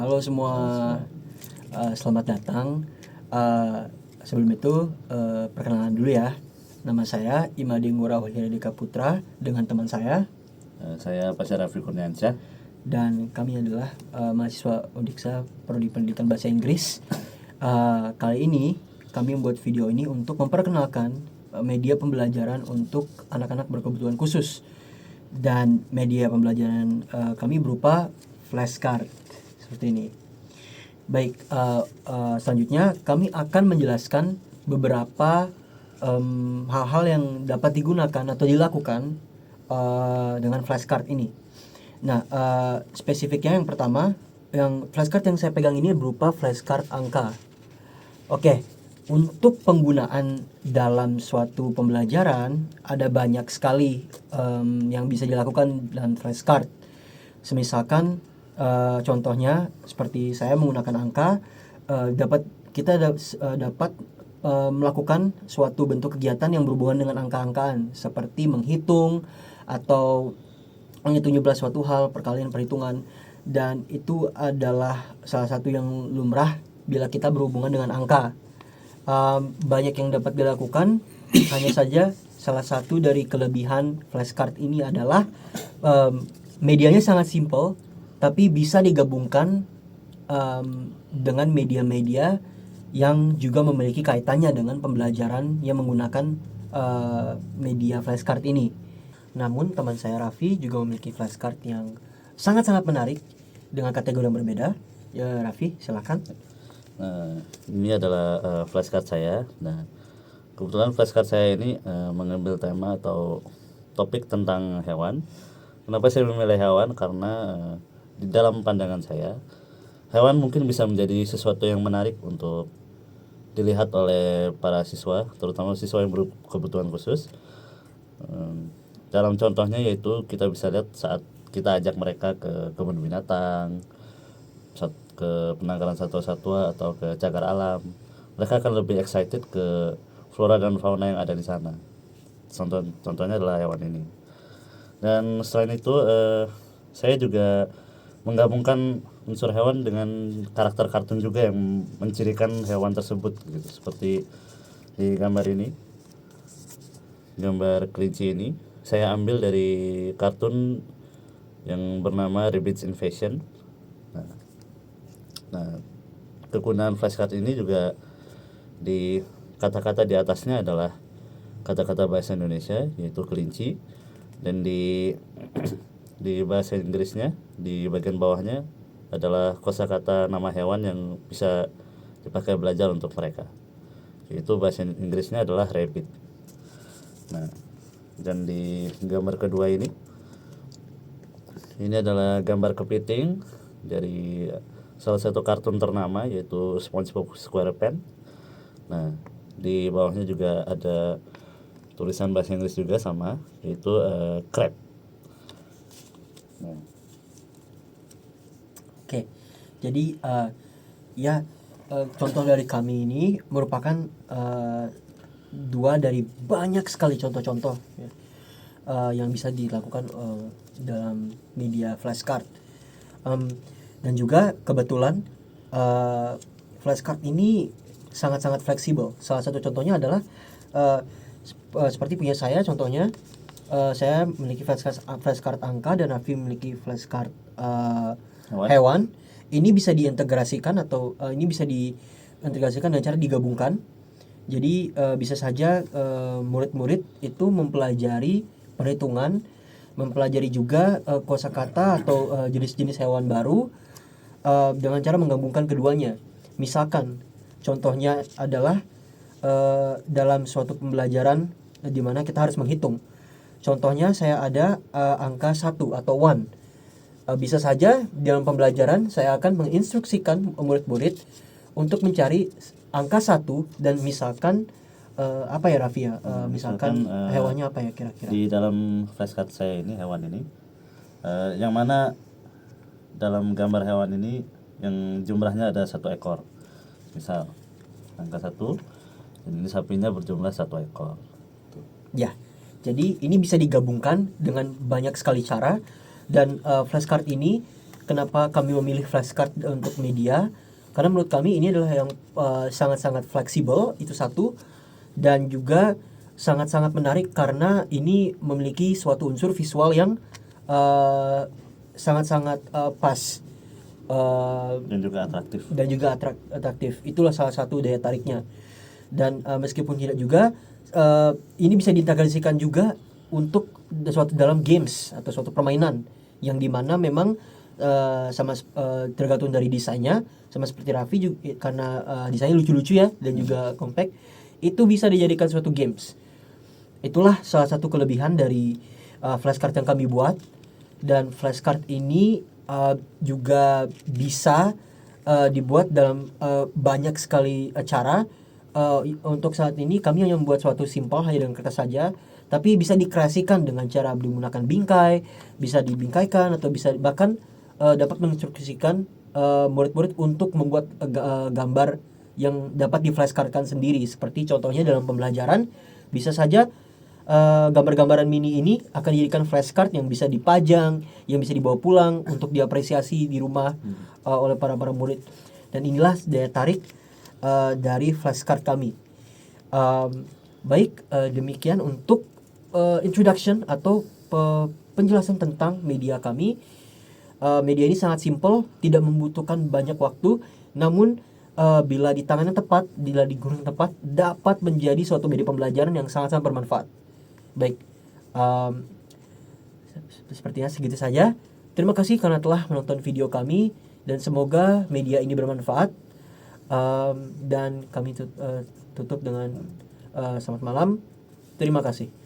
Halo semua, selamat datang. Sebelum itu perkenalan dulu ya. Nama saya Imade Ngurah Hiradika Putra dengan teman saya, Saya Pasar Raffi Kurniansyah. dan kami adalah mahasiswa Undiksa Prodi Pendidikan Bahasa Inggris. Kali ini kami membuat video ini untuk memperkenalkan media pembelajaran untuk anak-anak berkebutuhan khusus. Dan media pembelajaran kami berupa flashcard seperti ini. Baik, selanjutnya kami akan menjelaskan beberapa hal-hal yang dapat digunakan atau dilakukan dengan flashcard ini. Nah, spesifiknya yang pertama, yang flashcard yang saya pegang ini berupa flashcard angka. Oke, untuk penggunaan dalam suatu pembelajaran ada banyak sekali yang bisa dilakukan dengan flashcard. Semisalkan contohnya seperti saya menggunakan angka, dapat melakukan suatu bentuk kegiatan yang berhubungan dengan angka-angkaan seperti menghitung atau menghitung jumlah suatu hal, perkalian, perhitungan, dan itu adalah salah satu yang lumrah bila kita berhubungan dengan angka. Banyak yang dapat dilakukan, hanya saja salah satu dari kelebihan flashcard ini adalah medianya sangat simple, tapi bisa digabungkan dengan media-media yang juga memiliki kaitannya dengan pembelajaran yang menggunakan media flashcard ini. Namun teman saya Raffi juga memiliki flashcard yang sangat-sangat menarik dengan kategori yang berbeda. Ya Raffi, silakan. Nah, ini adalah flashcard saya. Nah, kebetulan flashcard saya ini mengambil tema atau topik tentang hewan. Kenapa saya memilih hewan? Karena di dalam pandangan saya, hewan mungkin bisa menjadi sesuatu yang menarik untuk dilihat oleh para siswa, terutama siswa yang berkebutuhan khusus. Dalam contohnya yaitu kita bisa lihat saat kita ajak mereka ke kebun binatang, ke penangkaran satwa-satwa atau ke cagar alam, mereka akan lebih excited ke flora dan fauna yang ada di sana. Contohnya adalah hewan ini. Dan selain itu saya juga menggabungkan unsur hewan dengan karakter kartun juga yang mencirikan hewan tersebut gitu. Seperti di gambar ini, gambar kelinci ini saya ambil dari kartun yang bernama Rabbids Invasion. Nah, kegunaan flashcard ini juga di kata-kata di atasnya adalah kata-kata bahasa Indonesia yaitu kelinci, dan di di bahasa Inggrisnya di bagian bawahnya adalah kosakata nama hewan yang bisa dipakai belajar untuk mereka, yaitu bahasa Inggrisnya adalah rabbit. Nah, dan di gambar kedua ini adalah gambar kepiting dari salah satu kartun ternama yaitu SpongeBob SquarePants. Nah, di bawahnya juga ada tulisan bahasa Inggris juga sama, yaitu crab. Nah. Oke, jadi contoh dari kami ini merupakan dua dari banyak sekali contoh-contoh ya, yang bisa dilakukan dalam media flashcard. Dan juga kebetulan flashcard ini sangat-sangat fleksibel. Salah satu contohnya adalah seperti punya saya, contohnya saya memiliki flashcard angka dan Raffi memiliki flashcard hewan. Ini bisa diintegrasikan atau ini bisa diintegrasikan dengan cara digabungkan. Jadi bisa saja murid-murid itu mempelajari perhitungan, mempelajari juga kosakata atau jenis-jenis hewan baru dengan cara menggabungkan keduanya. Misalkan contohnya adalah dalam suatu pembelajaran di mana kita harus menghitung. Contohnya saya ada angka 1 atau 1. Bisa saja dalam pembelajaran saya akan menginstruksikan murid-murid untuk mencari angka 1 dan misalkan apa ya Raffi ya, misalkan hewannya apa ya kira-kira. Di dalam flashcard saya ini hewan ini yang mana dalam gambar hewan ini yang jumlahnya ada 1 ekor. Misal angka 1, dan ini sapinya berjumlah 1 ekor. Ya, jadi ini bisa digabungkan dengan banyak sekali cara, dan flashcard ini kenapa kami memilih flashcard untuk media, karena menurut kami ini adalah yang sangat-sangat fleksibel, itu satu, dan juga sangat-sangat menarik karena ini memiliki suatu unsur visual yang sangat-sangat pas Dan juga atraktif. dan juga atraktif. Itulah salah satu daya tariknya. Dan meskipun tidak juga ini bisa diintegrasikan juga untuk suatu dalam games atau suatu permainan yang dimana memang tergantung dari desainnya, sama seperti Raffi juga, karena desainnya lucu-lucu ya dan juga compact, itu bisa dijadikan suatu games. Itulah salah satu kelebihan dari flashcard yang kami buat. Dan flashcard ini juga bisa dibuat dalam banyak sekali cara. Untuk saat ini kami hanya membuat suatu simpel hanya dengan kertas saja, tapi bisa dikreasikan dengan cara menggunakan bingkai, bisa dibingkaikan atau bisa bahkan dapat menginstruksikan murid-murid untuk membuat gambar yang dapat di flashcardkan sendiri. Seperti contohnya dalam pembelajaran, bisa saja gambar-gambaran mini ini akan dijadikan flashcard yang bisa dipajang, yang bisa dibawa pulang untuk diapresiasi di rumah oleh para murid. Dan inilah daya tarik dari flashcard kami. Baik, demikian untuk introduction atau penjelasan tentang media kami. Media ini sangat simple, tidak membutuhkan banyak waktu, namun bila di tangan yang tepat, bila digunakan tepat, dapat menjadi suatu media pembelajaran yang sangat-sangat bermanfaat. Baik, sepertinya segitu saja. Terima kasih karena telah menonton video kami, dan semoga media ini bermanfaat. Dan kami tutup dengan selamat malam. Terima kasih.